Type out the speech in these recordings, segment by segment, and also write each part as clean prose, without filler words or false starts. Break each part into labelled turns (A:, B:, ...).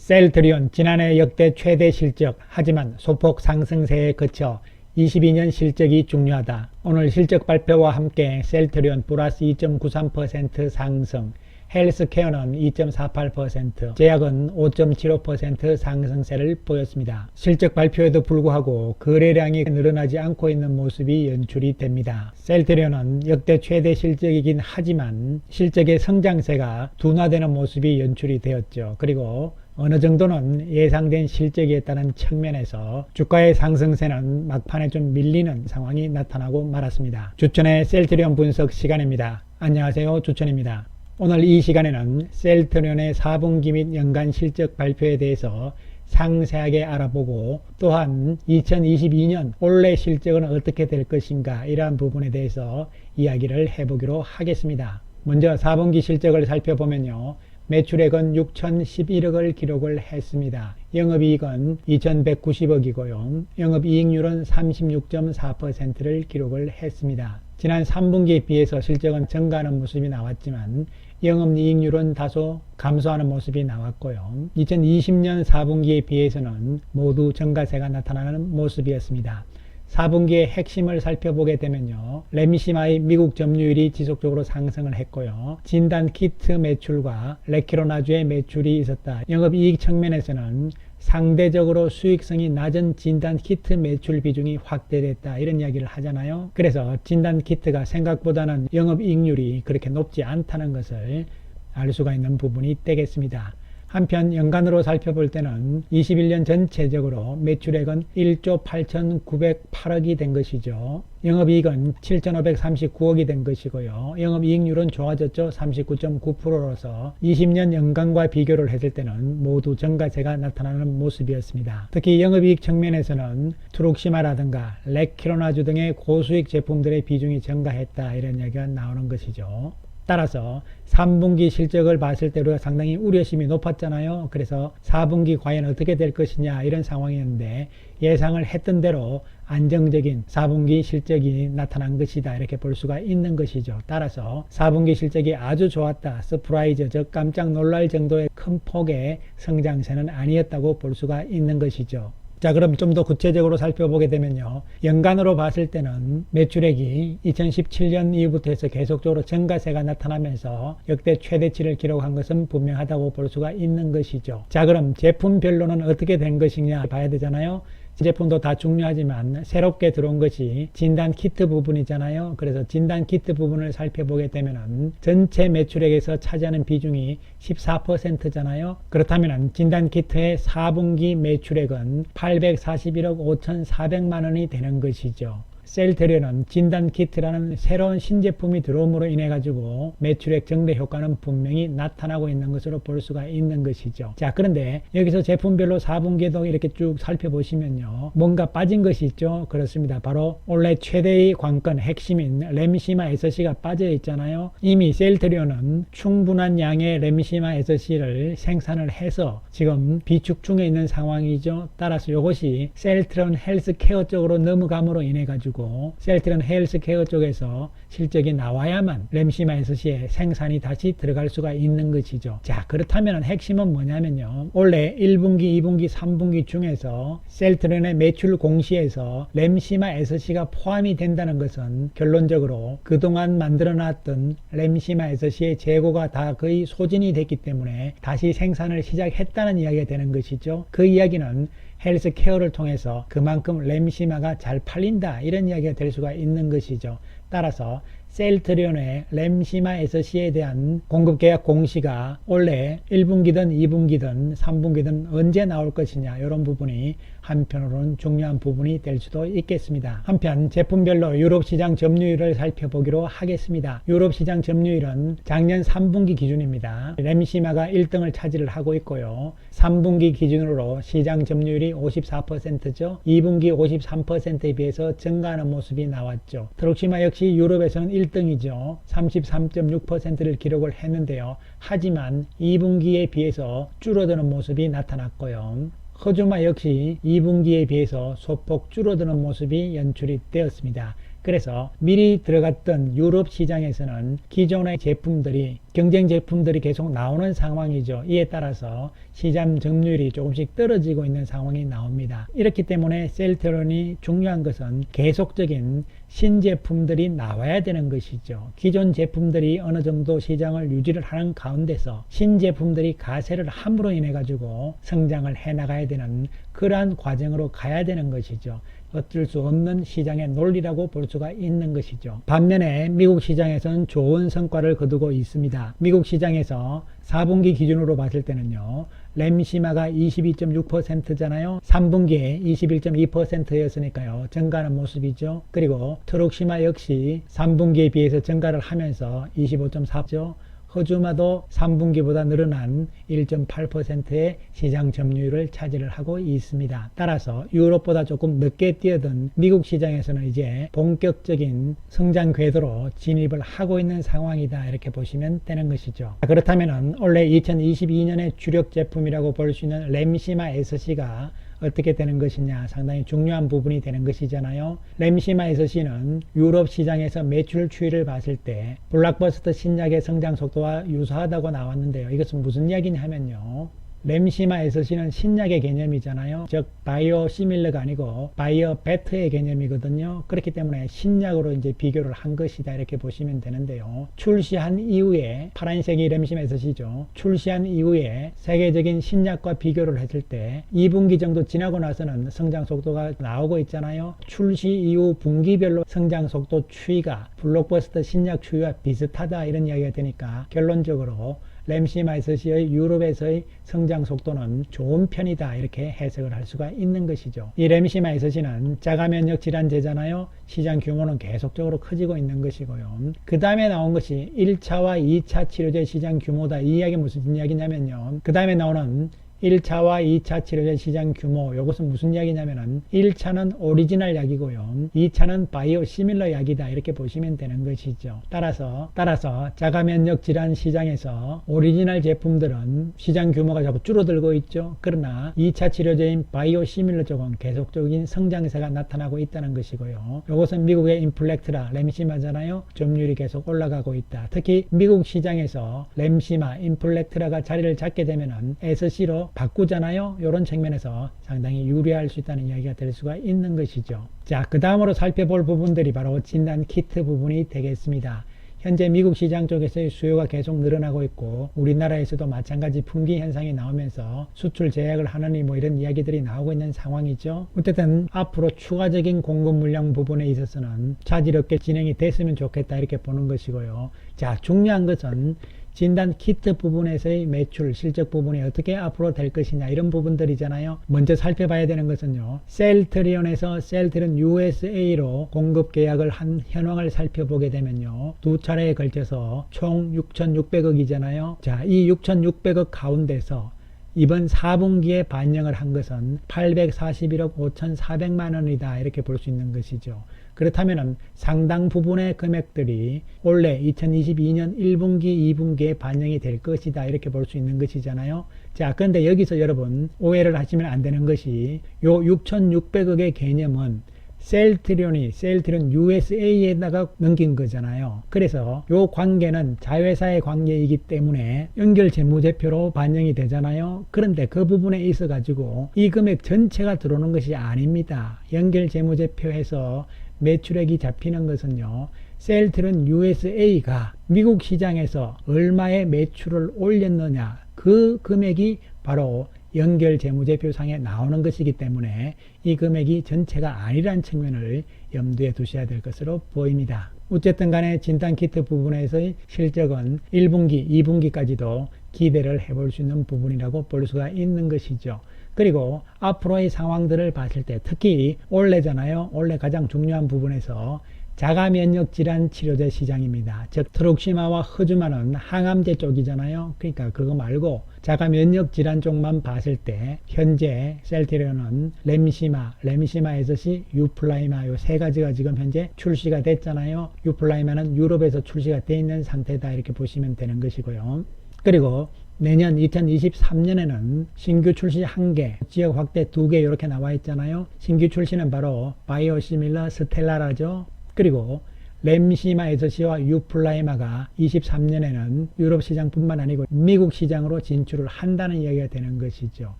A: 셀트리온 지난해 역대 최대 실적, 하지만 소폭 상승세에 그쳐 22년 실적이 중요하다. 오늘 실적 발표와 함께 셀트리온 플러스 2.93% 상승, 헬스케어는 2.48%, 제약은 5.75% 상승세를 보였습니다. 실적 발표에도 불구하고 거래량이 늘어나지 않고 있는 모습이 연출이 됩니다. 셀트리온은 역대 최대 실적이긴 하지만 실적의 성장세가 둔화되는 모습이 연출이 되었죠. 그리고 어느 정도는 예상된 실적이었다는 측면에서 주가의 상승세는 막판에 좀 밀리는 상황이 나타나고 말았습니다. 주천의 셀트리온 분석 시간입니다. 안녕하세요, 주천입니다. 오늘 이 시간에는 셀트리온의 4분기 및 연간 실적 발표에 대해서 상세하게 알아보고, 또한 2022년 올해 실적은 어떻게 될 것인가, 이러한 부분에 대해서 이야기를 해보기로 하겠습니다. 먼저 4분기 실적을 살펴보면요, 매출액은 6,011억을 기록을 했습니다. 영업이익은 2,190억이고요. 영업이익률은 36.4%를 기록을 했습니다. 지난 3분기에 비해서 실적은 증가하는 모습이 나왔지만 영업이익률은 다소 감소하는 모습이 나왔고요. 2020년 4분기에 비해서는 모두 증가세가 나타나는 모습이었습니다. 4분기의 핵심을 살펴보게 되면요, 램시마의 미국 점유율이 지속적으로 상승을 했고요, 진단키트 매출과 레키로나주의 매출이 있었다. 영업이익 측면에서는 상대적으로 수익성이 낮은 진단키트 매출 비중이 확대됐다, 이런 이야기를 하잖아요. 그래서 진단키트가 생각보다는 영업이익률이 그렇게 높지 않다는 것을 알 수가 있는 부분이 되겠습니다. 한편 연간으로 살펴볼 때는 21년 전체적으로 매출액은 1조 8,908억이 된 것이죠. 영업이익은 7,539억이 된 것이고요. 영업이익률은 좋아졌죠. 39.9%로서 20년 연간과 비교를 했을 때는 모두 증가세가 나타나는 모습이었습니다. 특히 영업이익 측면에서는 트룩시마라든가 레키로나주 등의 고수익 제품들의 비중이 증가했다, 이런 이야기가 나오는 것이죠. 따라서 3분기 실적을 봤을 때 우리가 상당히 우려심이 높았잖아요. 그래서 4분기 과연 어떻게 될 것이냐, 이런 상황이었는데 예상을 했던 대로 안정적인 4분기 실적이 나타난 것이다, 이렇게 볼 수가 있는 것이죠. 따라서 4분기 실적이 아주 좋았다, 서프라이즈, 즉 깜짝 놀랄 정도의 큰 폭의 성장세는 아니었다고 볼 수가 있는 것이죠. 자, 그럼 좀 더 구체적으로 살펴보게 되면요, 연간으로 봤을 때는 매출액이 2017년 이후부터 해서 계속적으로 증가세가 나타나면서 역대 최대치를 기록한 것은 분명하다고 볼 수가 있는 것이죠. 자, 그럼 제품별로는 어떻게 된 것이냐 봐야 되잖아요. 제품도 다 중요하지만 새롭게 들어온 것이 진단키트 부분이잖아요. 그래서 진단키트 부분을 살펴보게 되면 전체 매출액에서 차지하는 비중이 14%잖아요. 그렇다면 진단키트의 4분기 매출액은 841억 5,400만 원이 되는 것이죠. 셀트리온은 진단키트라는 새로운 신제품이 들어옴으로 인해 가지고 매출액 증대 효과는 분명히 나타나고 있는 것으로 볼 수가 있는 것이죠. 자, 그런데 여기서 제품별로 4분기도 이렇게 쭉 살펴보시면요, 뭔가 빠진 것이 있죠. 그렇습니다. 바로 올해 최대의 관건 핵심인 램시마 SC가 빠져 있잖아요. 이미 셀트리온은 충분한 양의 램시마 SC를 생산을 해서 지금 비축 중에 있는 상황이죠. 따라서 이것이 셀트리온 헬스케어 쪽으로 넘어감으로 인해 가지고 셀트리온 헬스케어 쪽에서 실적이 나와야만 램시마 SC의 생산이 다시 들어갈 수가 있는 것이죠. 자, 그렇다면 핵심은 뭐냐면요, 원래 1분기, 2분기, 3분기 중에서 셀트리온의 매출 공시에서 램시마 SC가 포함이 된다는 것은 결론적으로 그동안 만들어놨던 램시마 SC의 재고가 다 거의 소진이 됐기 때문에 다시 생산을 시작했다는 이야기가 되는 것이죠. 그 이야기는 헬스케어를 통해서 그만큼 램시마가 잘 팔린다, 이런 이야기가 될 수가 있는 것이죠. 따라서 셀트리온의 램시마 SC에 대한 공급계약 공시가 원래 1분기든 2분기든 3분기든 언제 나올 것이냐, 이런 부분이 한편으로는 중요한 부분이 될 수도 있겠습니다. 한편 제품별로 유럽시장 점유율을 살펴보기로 하겠습니다. 유럽시장 점유율은 작년 3분기 기준입니다. 램시마가 1등을 차지를 하고 있고요, 3분기 기준으로 시장 점유율이 54%죠. 2분기 53%에 비해서 증가하는 모습이 나왔죠. 트룩시마 역시 유럽에서는 1등이죠. 33.6%를 기록을 했는데요. 하지만 2분기에 비해서 줄어드는 모습이 나타났고요. 허즈마 역시 2분기에 비해서 소폭 줄어드는 모습이 연출이 되었습니다. 그래서 미리 들어갔던 유럽 시장에서는 기존의 제품들이 경쟁 제품들이 계속 나오는 상황이죠. 이에 따라서 시장 점유율이 조금씩 떨어지고 있는 상황이 나옵니다. 이렇기 때문에 셀트리온이 중요한 것은 계속적인 신제품들이 나와야 되는 것이죠. 기존 제품들이 어느 정도 시장을 유지를 하는 가운데서 신제품들이 가세를 함으로 인해 가지고 성장을 해 나가야 되는 그러한 과정으로 가야 되는 것이죠. 어쩔 수 없는 시장의 논리라고 볼 수가 있는 것이죠. 반면에 미국 시장에서는 좋은 성과를 거두고 있습니다. 미국 시장에서 4분기 기준으로 봤을 때는요, 램시마가 22.6%잖아요. 3분기에 21.2%였으니까요. 증가하는 모습이죠. 그리고 트룩시마 역시 3분기에 비해서 증가를 하면서 25.4%죠. 허주마도 3분기보다 늘어난 1.8%의 시장 점유율을 차지를 하고 있습니다. 따라서 유럽보다 조금 늦게 뛰어든 미국 시장에서는 이제 본격적인 성장 궤도로 진입을 하고 있는 상황이다, 이렇게 보시면 되는 것이죠. 그렇다면 원래 2022년의 주력 제품이라고 볼 수 있는 램시마 SC가 어떻게 되는 것이냐, 상당히 중요한 부분이 되는 것이잖아요. 램시마 SC는 유럽 시장에서 매출 추이를 봤을 때 블록버스터 신약의 성장 속도와 유사하다고 나왔는데요. 이것은 무슨 이야기냐 하면요, 램시마 SC는 신약의 개념이잖아요. 즉 바이오 시밀러가 아니고 바이오 베터의 개념이거든요. 그렇기 때문에 신약으로 이제 비교를 한 것이다, 이렇게 보시면 되는데요. 출시한 이후에 파란색이 램시마 SC죠. 출시한 이후에 세계적인 신약과 비교를 했을 때 2분기 정도 지나고 나서는 성장 속도가 나오고 있잖아요. 출시 이후 분기별로 성장 속도 추이가 블록버스터 신약 추이와 비슷하다, 이런 이야기가 되니까 결론적으로 램시마 SC의 유럽에서의 성장 속도는 좋은 편이다, 이렇게 해석을 할 수가 있는 것이죠. 이 램시마 SC는 자가면역 질환제잖아요. 시장 규모는 계속적으로 커지고 있는 것이고요. 그 다음에 나온 것이 1차와 2차 치료제 시장 규모다. 이 이야기 무슨 이야기냐면요, 그 다음에 나오는 1차와 2차 치료제 시장 규모, 이것은 무슨 이야기냐면은 1차는 오리지널 약이고요, 2차는 바이오 시밀러 약이다, 이렇게 보시면 되는 것이죠. 따라서 자가면역 질환 시장에서 오리지널 제품들은 시장 규모가 자꾸 줄어들고 있죠. 그러나 2차 치료제인 바이오 시밀러 쪽은 계속적인 성장세가 나타나고 있다는 것이고요. 이것은 미국의 인플렉트라, 램시마잖아요. 점유율이 계속 올라가고 있다. 특히 미국 시장에서 램시마, 인플렉트라가 자리를 잡게 되면은 SC로 바꾸잖아요. 이런 측면에서 상당히 유리할 수 있다는 이야기가 될 수가 있는 것이죠. 자, 그 다음으로 살펴볼 부분들이 바로 진단 키트 부분이 되겠습니다. 현재 미국 시장 쪽에서의 수요가 계속 늘어나고 있고, 우리나라에서도 마찬가지 품귀 현상이 나오면서 수출 제약을 하느니 뭐 이런 이야기들이 나오고 있는 상황이죠. 어쨌든 앞으로 추가적인 공급 물량 부분에 있어서는 차질없게 진행이 됐으면 좋겠다, 이렇게 보는 것이고요. 자, 중요한 것은 진단 키트 부분에서의 매출, 실적 부분이 어떻게 앞으로 될 것이냐, 이런 부분들이잖아요. 먼저 살펴봐야 되는 것은요, 셀트리온에서 셀트리온 USA로 공급 계약을 한 현황을 살펴보게 되면요, 두 차례에 걸쳐서 총 6,600억이잖아요. 자, 이 6,600억 가운데서 이번 4분기에 반영을 한 것은 841억 5,400만 원이다, 이렇게 볼 수 있는 것이죠. 그렇다면 상당 부분의 금액들이 올해 2022년 1분기, 2분기에 반영이 될 것이다, 이렇게 볼 수 있는 것이잖아요. 자, 그런데 여기서 여러분 오해를 하시면 안 되는 것이, 요 6,600억의 개념은 셀트리온 USA에다가 넘긴 거잖아요. 그래서 요 관계는 자회사의 관계이기 때문에 연결 재무제표로 반영이 되잖아요. 그런데 그 부분에 있어 가지고 이 금액 전체가 들어오는 것이 아닙니다. 연결 재무제표에서 매출액이 잡히는 것은요, 셀트리온 USA가 미국 시장에서 얼마의 매출을 올렸느냐, 그 금액이 바로 연결 재무제표상에 나오는 것이기 때문에 이 금액이 전체가 아니라는 측면을 염두에 두셔야 될 것으로 보입니다. 어쨌든 간에 진단키트 부분에서의 실적은 1분기, 2분기까지도 기대를 해볼 수 있는 부분이라고 볼 수가 있는 것이죠. 그리고 앞으로의 상황들을 봤을 때, 특히 올해잖아요. 올해 가장 중요한 부분에서 자가면역 질환 치료제 시장입니다. 즉 트룩시마와 허주마는 항암제 쪽이잖아요. 그러니까 그거 말고 자가면역 질환 쪽만 봤을 때 현재 셀트리온은 램시마 SC, 유플라이마 요 세 가지가 지금 현재 출시가 됐잖아요. 유플라이마는 유럽에서 출시가 돼 있는 상태다, 이렇게 보시면 되는 것이고요. 그리고 내년 2023년에는 신규 출시 1개, 지역 확대 2개 이렇게 나와 있잖아요. 신규 출시는 바로 바이오시밀러 스텔라라죠. 그리고 램시마 SC와 유플라이마가 23년에는 유럽 시장뿐만 아니고 미국 시장으로 진출을 한다는 이야기가 되는 것이죠.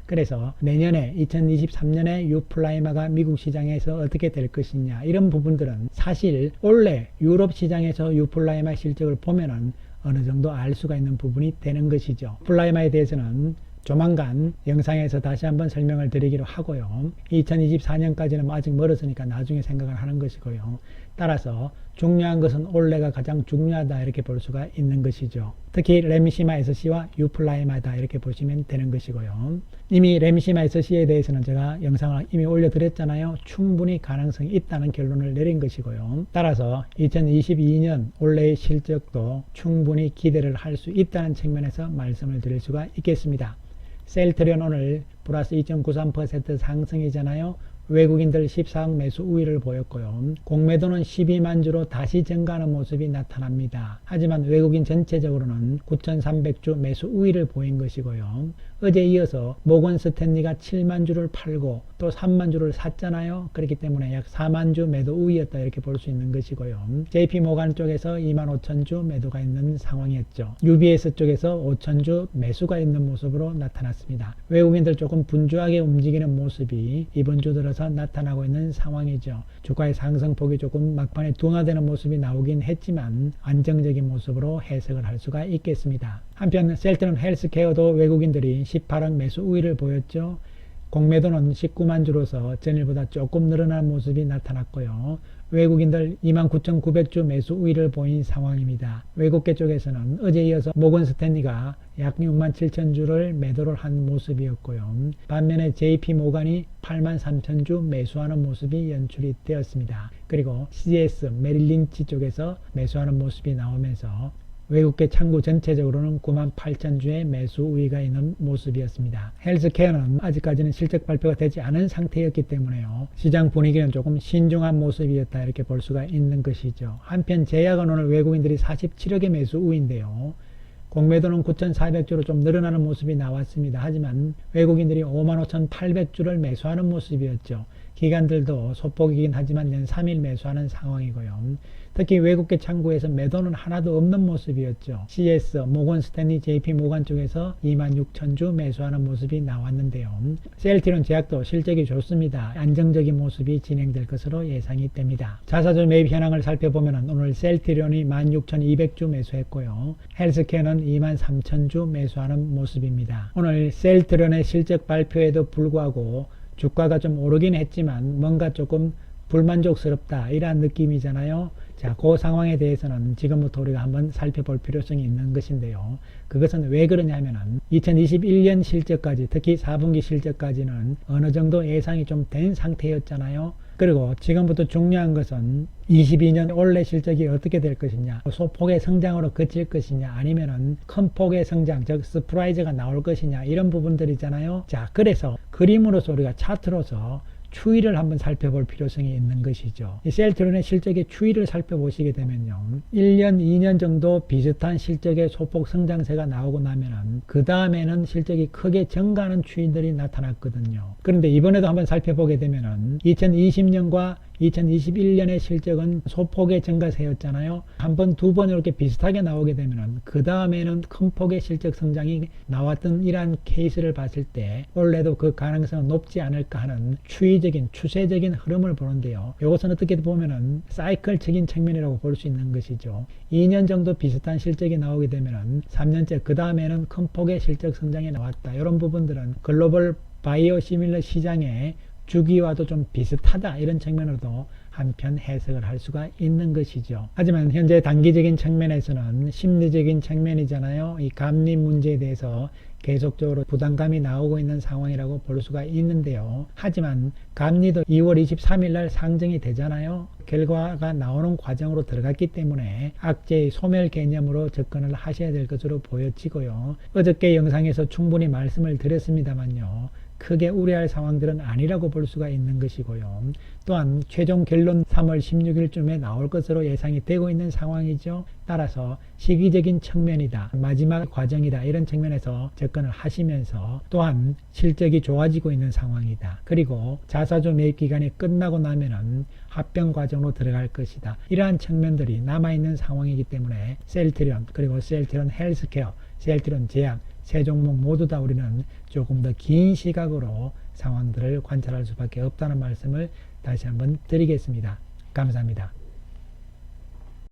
A: 그래서 내년에 2023년에 유플라이마가 미국 시장에서 어떻게 될 것이냐, 이런 부분들은 사실 원래 유럽 시장에서 유플라이마 실적을 보면은 어느 정도 알 수가 있는 부분이 되는 것이죠. 플라이마에 대해서는 조만간 영상에서 다시 한번 설명을 드리기로 하고요. 2024년까지는 아직 멀었으니까 나중에 생각을 하는 것이고요. 따라서 중요한 것은 올해가 가장 중요하다, 이렇게 볼 수가 있는 것이죠. 특히 램시마 SC와 유플라이마다, 이렇게 보시면 되는 것이고요. 이미 램시마 SC에 대해서는 제가 영상을 이미 올려드렸잖아요. 충분히 가능성이 있다는 결론을 내린 것이고요. 따라서 2022년 올해의 실적도 충분히 기대를 할 수 있다는 측면에서 말씀을 드릴 수가 있겠습니다. 셀트리온 오늘 플러스 2.93% 상승이잖아요. 외국인들 14억 매수 우위를 보였고요. 공매도는 12만 주로 다시 증가하는 모습이 나타납니다. 하지만 외국인 전체적으로는 9,300주 매수 우위를 보인 것이고요. 어제 이어서 모건 스탠리가 7만 주를 팔고 또 3만 주를 샀잖아요. 그렇기 때문에 약 4만 주 매도 우위였다, 이렇게 볼 수 있는 것이고요. JP 모간 쪽에서 2만 5천 주 매도가 있는 상황이었죠. UBS 쪽에서 5천 주 매수가 있는 모습으로 나타났습니다. 외국인들 조금 분주하게 움직이는 모습이 이번 주 들어서 나타나고 있는 상황이죠. 주가의 상승폭이 조금 막판에 둔화되는 모습이 나오긴 했지만 안정적인 모습으로 해석을 할 수가 있겠습니다. 한편 셀트리온 헬스케어도 외국인들이 18억 매수 우위를 보였죠. 공매도는 19만 주로서 전일보다 조금 늘어난 모습이 나타났고요. 외국인들 29,900주 매수 우위를 보인 상황입니다. 외국계 쪽에서는 어제 이어서 모건 스탠리가 약 67,000주를 매도를 한 모습이었고요. 반면에 JP 모간이 83,000주 매수하는 모습이 연출이 되었습니다. 그리고 CS 메릴린치 쪽에서 매수하는 모습이 나오면서 외국계 창구 전체적으로는 98,000주의 매수 우위가 있는 모습이었습니다. 헬스케어는 아직까지는 실적 발표가 되지 않은 상태였기 때문에요. 시장 분위기는 조금 신중한 모습이었다, 이렇게 볼 수가 있는 것이죠. 한편 제약은 오늘 외국인들이 47억의 매수 우위인데요. 공매도는 9,400주로 좀 늘어나는 모습이 나왔습니다. 하지만 외국인들이 55,800주를 매수하는 모습이었죠. 기관들도 소폭이긴 하지만 연 3일 매수하는 상황이고요. 특히 외국계 창구에서 매도는 하나도 없는 모습이었죠. CS, 모건 스탠리, JP 모간 쪽에서 26,000주 매수하는 모습이 나왔는데요. 셀트리온 제약도 실적이 좋습니다. 안정적인 모습이 진행될 것으로 예상이 됩니다. 자사주 매입 현황을 살펴보면 오늘 셀트리온이 16,200주 매수했고요. 헬스케어는 23,000주 매수하는 모습입니다. 오늘 셀트리온의 실적 발표에도 불구하고 주가가 좀 오르긴 했지만 뭔가 조금 불만족스럽다, 이러한 느낌이잖아요. 자, 그 상황에 대해서는 지금부터 우리가 한번 살펴볼 필요성이 있는 것인데요. 그것은 왜 그러냐 하면은 2021년 실적까지, 특히 4분기 실적까지는 어느 정도 예상이 좀 된 상태였잖아요. 그리고 지금부터 중요한 것은 22년 올해 실적이 어떻게 될 것이냐, 소폭의 성장으로 그칠 것이냐, 아니면은 큰 폭의 성장, 즉 서프라이즈가 나올 것이냐, 이런 부분들이잖아요. 자, 그래서 그림으로서 우리가 차트로서 추이를 한번 살펴볼 필요성이 있는 것이죠. 이 셀트리온의 실적의 추이를 살펴보시게 되면요, 1년, 2년 정도 비슷한 실적의 소폭 성장세가 나오고 나면은 그 다음에는 실적이 크게 증가하는 추이들이 나타났거든요. 그런데 이번에도 한번 살펴보게 되면은 2020년과 2021년의 실적은 소폭의 증가세였잖아요. 한 번, 두 번 이렇게 비슷하게 나오게 되면은 그 다음에는 큰 폭의 실적 성장이 나왔던 이러한 케이스를 봤을 때 원래도 그 가능성은 높지 않을까 하는 추세적인 흐름을 보는데요. 이것은 어떻게 보면은 사이클적인 측면이라고 볼 수 있는 것이죠. 2년 정도 비슷한 실적이 나오게 되면은 3년째 그 다음에는 큰 폭의 실적 성장이 나왔다. 이런 부분들은 글로벌 바이오 시밀러 시장의 주기와도 좀 비슷하다, 이런 측면으로도 한편 해석을 할 수가 있는 것이죠. 하지만 현재 단기적인 측면에서는 심리적인 측면이잖아요. 이 감리 문제에 대해서 계속적으로 부담감이 나오고 있는 상황이라고 볼 수가 있는데요. 하지만 감리도 2월 23일 날 상정이 되잖아요. 결과가 나오는 과정으로 들어갔기 때문에 악재의 소멸 개념으로 접근을 하셔야 될 것으로 보여지고요. 어저께 영상에서 충분히 말씀을 드렸습니다만요. 크게 우려할 상황들은 아니라고 볼 수가 있는 것이고요. 또한 최종 결론 3월 16일쯤에 나올 것으로 예상이 되고 있는 상황이죠. 따라서 시기적인 측면이다, 마지막 과정이다, 이런 측면에서 접근을 하시면서 또한 실적이 좋아지고 있는 상황이다. 그리고 자사주 매입 기간이 끝나고 나면은 합병 과정으로 들어갈 것이다. 이러한 측면들이 남아있는 상황이기 때문에 셀트리온, 그리고 셀트리온 헬스케어, 셀트리온 제약, 세 종목 모두 다 우리는 조금 더 긴 시각으로 상황들을 관찰할 수밖에 없다는 말씀을 다시 한번 드리겠습니다. 감사합니다.